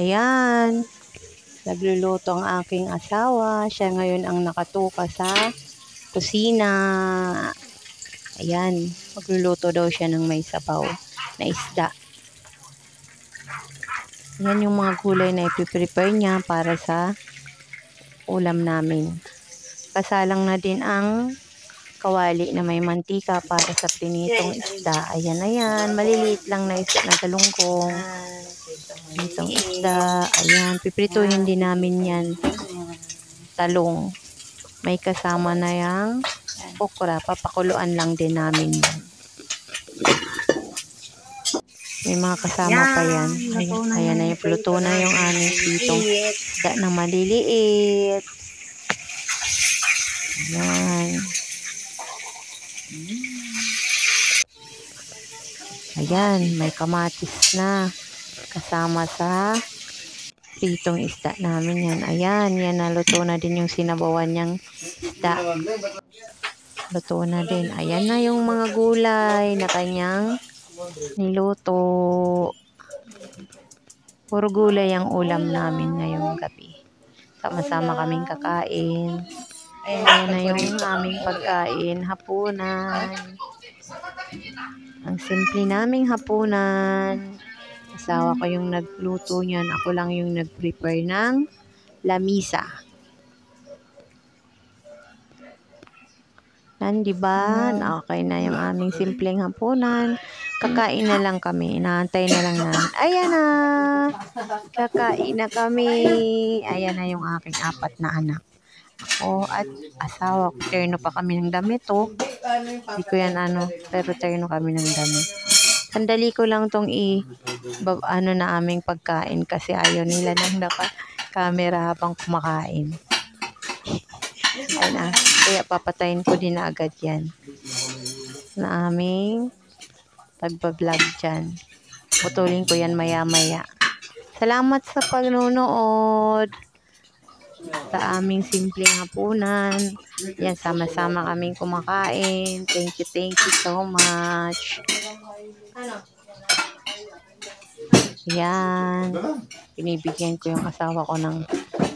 Ayan. Nagluluto ang aking asawa. Siya ngayon ang nakatuka sa kusina. Ayan. Magluluto daw siya ng may sabaw na isda. Yan yung mga gulay na ipiprepare niya para sa ulam namin. Kasalang na din ang kawali na may mantika para sa prinitong isda. Ayan. Maliliit lang na isda na galunggong. Prinitong isda. Ayan. Piprituhin din namin yan. Talong. May kasama na yung okra. Papakuluan lang din namin yan. May mga kasama pa yan. Ayan na yung luto na yung aming pritong isda na maliliit. Ayan. Ayan, may kamatis na kasama sa pritong isda namin yan. Ayan, yan naluto na din yung sinabawan niyang isda. Luto na din. Ayan na yung mga gulay na kanyang niluto. Puro gulay ang ulam namin ngayong gabi. Sama-sama kaming kakain. Ayan na yung aming pagkain, hapunan. Ang simple naming hapunan. Asawa ko yung nagluto niyan. Ako lang yung nag-prepare ng lamisa. Yan, diba? Okay na yung aming simpleng hapunan. Kakain na lang kami. Inaantay na lang namin. Ayan na. Kakain na kami. Ayan na yung aking 4 na anak. Ako at asawa ko. Terno pa kami ng damit, oh. Hindi ko yan pero terno kami ng damit. Sandali ko lang tong na aming pagkain kasi ayaw nila nang camera habang kumakain. Ayun na. Kaya papatayin ko din na agad yan. Na aming pagbablog dyan. Putulin ko yan maya-maya. Salamat sa pagnunood sa aming simpleng hapunan. Yan, sama-sama kaming kumakain. Thank you so much. Yan. Pinibigyan ko yung asawa ko ng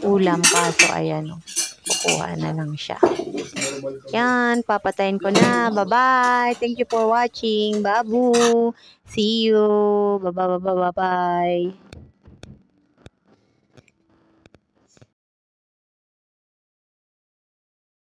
ulam kaso ayan, kukuha na lang siya. Yan, papatayin ko na. Bye-bye. Thank you for watching. Babu. See you. Bye-bye.